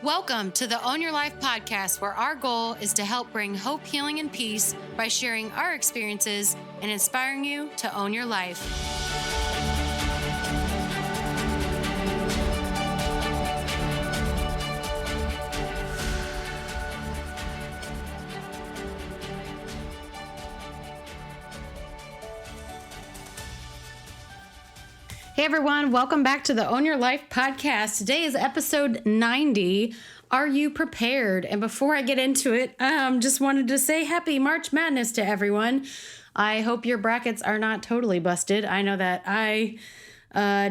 Welcome to the Own Your Life podcast, where our goal is to help bring hope, healing, and peace by sharing our experiences and inspiring you to own your life. Hey everyone, welcome back to the Own Your Life podcast. Today is episode 90. Are you prepared? And before I get into it, just wanted to say happy March Madness to everyone. I hope your brackets are not totally busted. I know that I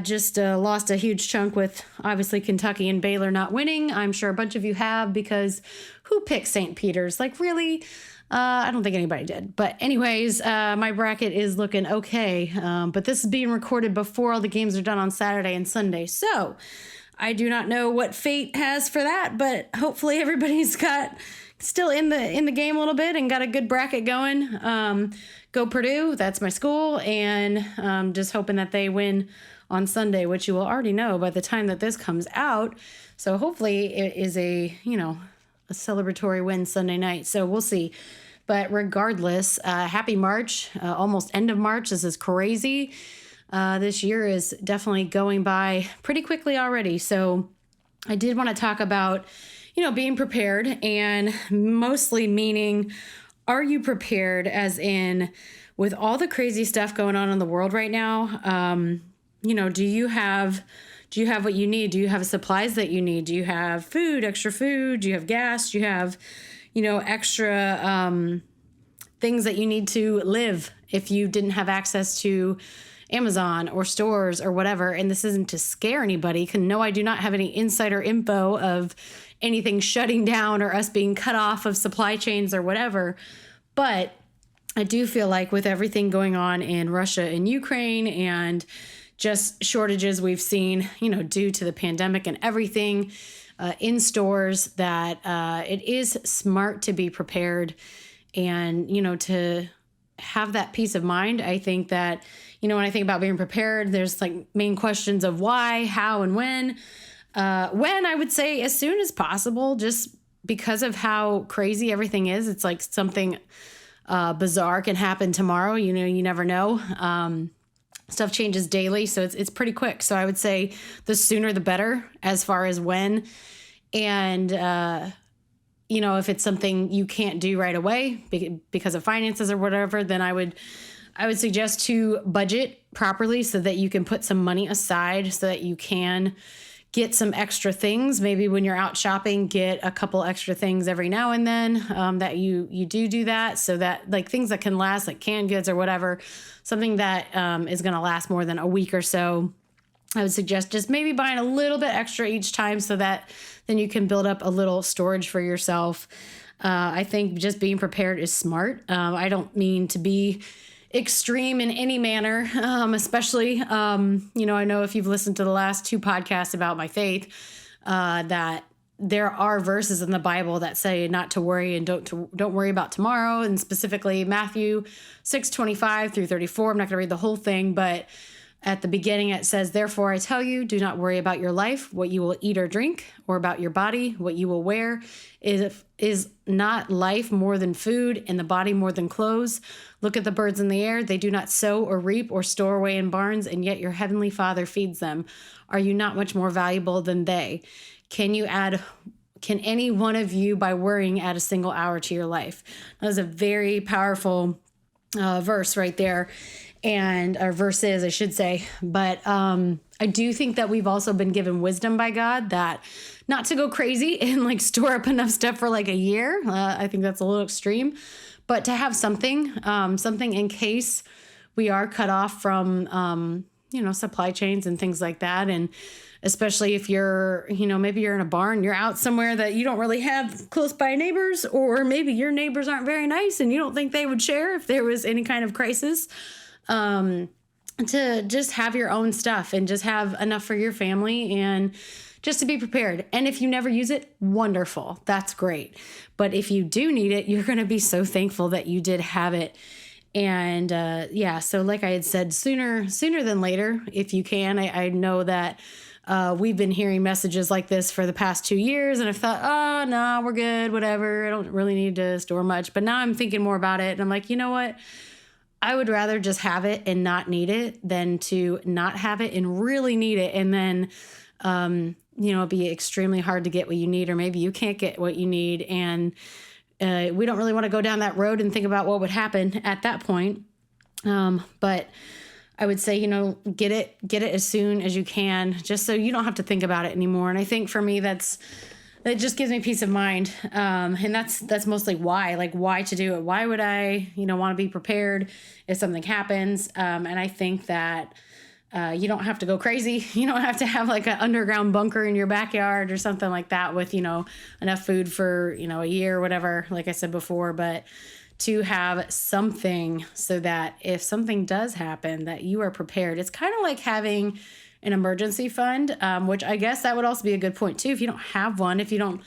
just lost a huge chunk with obviously Kentucky and Baylor not winning. I'm sure a bunch of you have, because who picked St. Peter's? Like, really? I don't think anybody did. But anyways, my bracket is looking okay. But this is being recorded before all the games are done on Saturday and Sunday. So I do not know what fate has for that, but hopefully everybody's got still in the game a little bit and got a good bracket going. Go Purdue, that's my school, and just hoping that they win on Sunday, which you will already know by the time that this comes out. So hopefully it is a celebratory win Sunday night. So we'll see. But regardless, happy March, almost end of March. This is crazy. This year is definitely going by pretty quickly already. So I did want to talk about, being prepared, and mostly meaning, are you prepared as in with all the crazy stuff going on in the world right now? Do you have what you need? Do you have supplies that you need? Do you have food, extra food? Do you have gas? Do you have, extra things that you need to live if you didn't have access to Amazon or stores or whatever? And this isn't to scare anybody, because no, I do not have any insider info of anything shutting down or us being cut off of supply chains or whatever. But I do feel like with everything going on in Russia and Ukraine and just shortages we've seen, due to the pandemic and everything in stores, that it is smart to be prepared and, to have that peace of mind. I think that, when I think about being prepared, there's like main questions of why, how, and when. When, I would say as soon as possible, just because of how crazy everything is. It's like something bizarre can happen tomorrow. You never know. Stuff changes daily, so it's pretty quick. So I would say the sooner the better as far as when. And, if it's something you can't do right away because of finances or whatever, then I would suggest to budget properly so that you can put some money aside so that you can get some extra things. Maybe when you're out shopping, get a couple extra things every now and then that you do that, so that like things that can last, like canned goods or whatever, something that is going to last more than a week or so. I would suggest just maybe buying a little bit extra each time so that then you can build up a little storage for yourself. I think just being prepared is smart. I don't mean to be extreme in any manner, especially, I know if you've listened to the last two podcasts about my faith, that there are verses in the Bible that say not to worry and don't worry about tomorrow. And specifically Matthew 6:25 through 34. I'm not going to read the whole thing, but at the beginning it says, "Therefore I tell you, do not worry about your life, what you will eat or drink, or about your body, what you will wear. Is not life more than food, and the body more than clothes? Look at the birds in the air. They do not sow or reap or store away in barns, and yet your heavenly Father feeds them. Are you not much more valuable than they? Can any one of you, by worrying, add a single hour to your life?" That was a very powerful verse right there. Or verses, I should say. But I do think that we've also been given wisdom by God that not to go crazy and like store up enough stuff for like a year. I think that's a little extreme, but to have something in case we are cut off from, supply chains and things like that. And especially if you're, maybe you're in a barn, you're out somewhere that you don't really have close by neighbors, or maybe your neighbors aren't very nice and you don't think they would share if there was any kind of crisis. To just have your own stuff and just have enough for your family and just to be prepared. And if you never use it, wonderful. That's great. But if you do need it, you're going to be so thankful that you did have it. And yeah, so like I had said, sooner than later, if you can. I know that we've been hearing messages like this for the past 2 years, and I've thought, oh, no, we're good, whatever. I don't really need to store much. But now I'm thinking more about it, and I'm like, you know what? I would rather just have it and not need it than to not have it and really need it. And then, it'd be extremely hard to get what you need, or maybe you can't get what you need. And we don't really want to go down that road and think about what would happen at that point. But I would say, get it as soon as you can, just so you don't have to think about it anymore. And I think for me, that just gives me peace of mind. And that's mostly why to do it. Why would I, want to be prepared if something happens? And I think that you don't have to go crazy. You don't have to have like an underground bunker in your backyard or something like that with, enough food for, a year or whatever, like I said before, but to have something so that if something does happen, that you are prepared. It's kind of like having an emergency fund, which I guess that would also be a good point too. If you don't have one, if you don't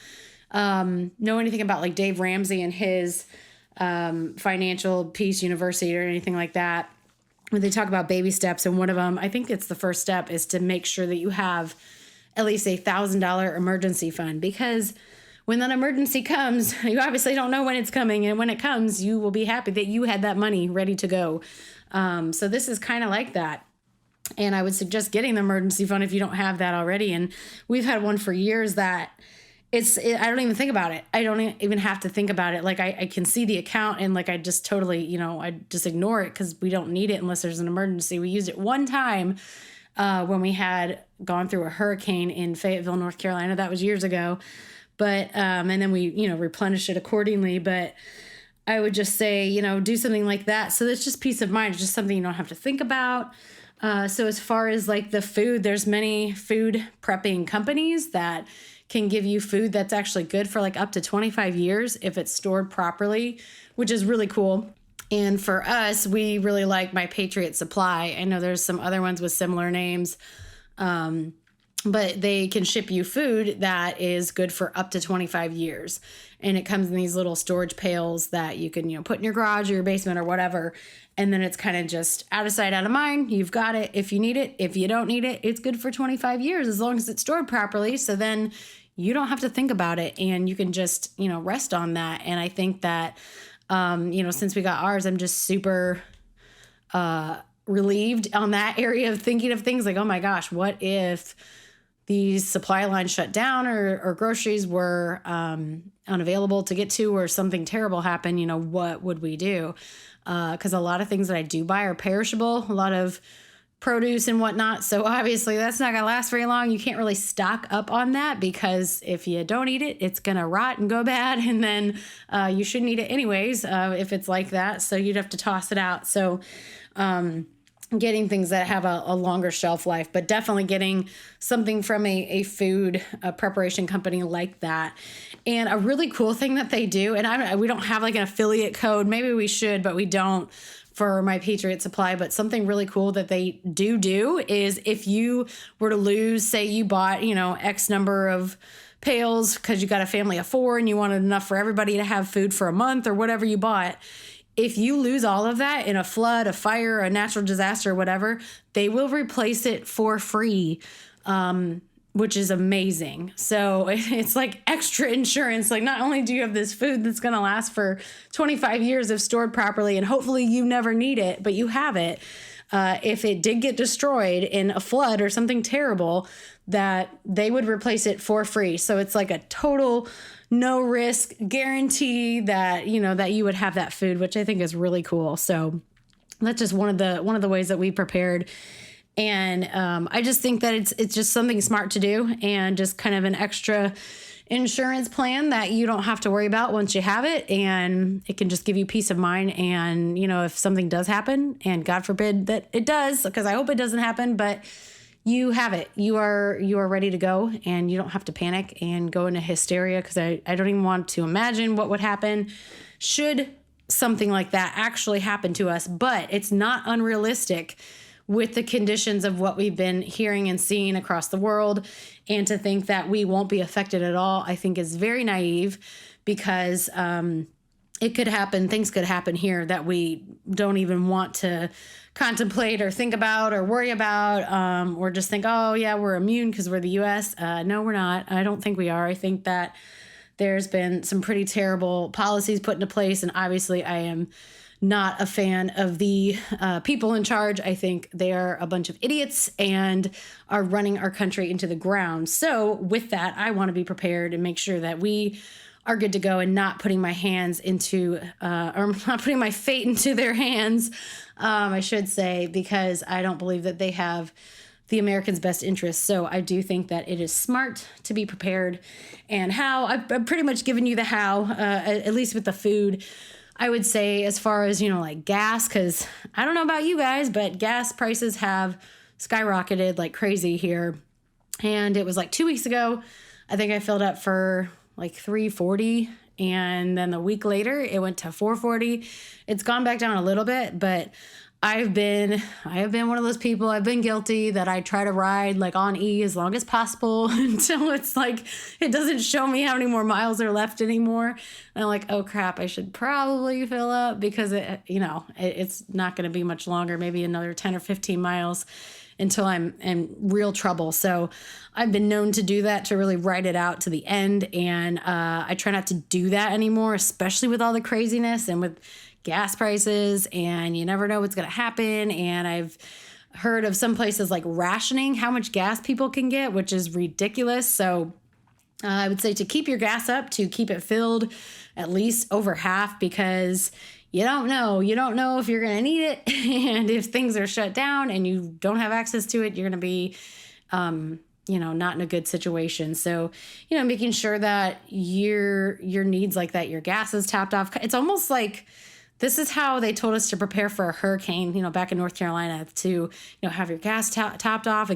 know anything about like Dave Ramsey and his Financial Peace University or anything like that, when they talk about baby steps, and one of them, I think it's the first step, is to make sure that you have at least $1,000 emergency fund, because when that emergency comes, you obviously don't know when it's coming, and when it comes, you will be happy that you had that money ready to go. So this is kind of like that. And I would suggest getting the emergency fund if you don't have that already. And we've had one for years that I don't even think about it. I don't even have to think about it. Like I can see the account, and like I just totally, I just ignore it because we don't need it unless there's an emergency. We used it one time when we had gone through a hurricane in Fayetteville, North Carolina. That was years ago. But and then we, replenished it accordingly. But I would just say, do something like that. So that's just peace of mind. It's just something you don't have to think about. So as far as like the food, there's many food prepping companies that can give you food that's actually good for like up to 25 years if it's stored properly, which is really cool. And for us, we really like My Patriot Supply. I know there's some other ones with similar names, but they can ship you food that is good for up to 25 years. And it comes in these little storage pails that you can, put in your garage or your basement or whatever. And then it's kind of just out of sight, out of mind. You've got it if you need it. If you don't need it, it's good for 25 years as long as it's stored properly. So then you don't have to think about it, and you can just, rest on that. And I think that, since we got ours, I'm just super relieved on that area of thinking of things like, oh my gosh, what if these supply lines shut down or groceries were unavailable to get to, or something terrible happened, what would we do? Because a lot of things that I do buy are perishable, a lot of produce and whatnot. So obviously that's not going to last very long. You can't really stock up on that, because if you don't eat it, it's going to rot and go bad. And then you shouldn't eat it anyways if it's like that. So you'd have to toss it out. So getting things that have a longer shelf life, but definitely getting something from a food preparation company like that. And a really cool thing that they do, and we don't have like an affiliate code. Maybe we should, but we don't, for My Patriot Supply. But something really cool that they do is if you were to lose, say you bought, X number of pails because you got a family of 4 and you wanted enough for everybody to have food for a month or whatever you bought. If you lose all of that in a flood, a fire, a natural disaster, whatever, they will replace it for free, which is amazing. So it's like extra insurance. Like, not only do you have this food that's going to last for 25 years if stored properly, and hopefully you never need it, but you have it. If it did get destroyed in a flood or something terrible, that they would replace it for free. So it's like a total no risk guarantee that, that you would have that food, which I think is really cool. So that's just one of the ways that we prepared. And I just think that it's just something smart to do, and just kind of an extra insurance plan that you don't have to worry about once you have it, and it can just give you peace of mind. And if something does happen, and God forbid that it does, because I hope it doesn't happen, but you have it, you are ready to go, and you don't have to panic and go into hysteria, because I don't even want to imagine what would happen should something like that actually happen to us. But it's not unrealistic with the conditions of what we've been hearing and seeing across the world. And to think that we won't be affected at all, I think is very naive, because it could happen. Things could happen here that we don't even want to contemplate or think about or worry about, or just think, oh, yeah, we're immune because we're the U.S. No, we're not. I don't think we are. I think that there's been some pretty terrible policies put into place. And obviously, I am not a fan of the people in charge. I think they are a bunch of idiots and are running our country into the ground. So with that, I want to be prepared and make sure that we are good to go and not putting my hands into, or not putting my fate into their hands, I should say, because I don't believe that they have the Americans' best interests. So I do think that it is smart to be prepared. And how, I've pretty much given you the how, at least with the food. I would say as far as, like gas, because I don't know about you guys, but gas prices have skyrocketed like crazy here. And it was like 2 weeks ago, I think I filled up for like $3.40, and then the week later it went to $4.40. It's gone back down a little bit, but I have been one of those people. I've been guilty that I try to ride like on E as long as possible until it's like it doesn't show me how many more miles are left anymore. And I'm like, oh crap, I should probably fill up because it's not going to be much longer, maybe another 10 or 15 miles until I'm in real trouble. So I've been known to do that, to really ride it out to the end. And I try not to do that anymore, especially with all the craziness and with gas prices, and you never know what's going to happen. And I've heard of some places like rationing how much gas people can get, which is ridiculous. So I would say to keep your gas up, to keep it filled at least over half, because you don't know if you're going to need it. And if things are shut down and you don't have access to it, you're going to be, not in a good situation. So, making sure that your needs like that, your gas is tapped off. It's almost like, this is how they told us to prepare for a hurricane, back in North Carolina, to, have your gas topped off and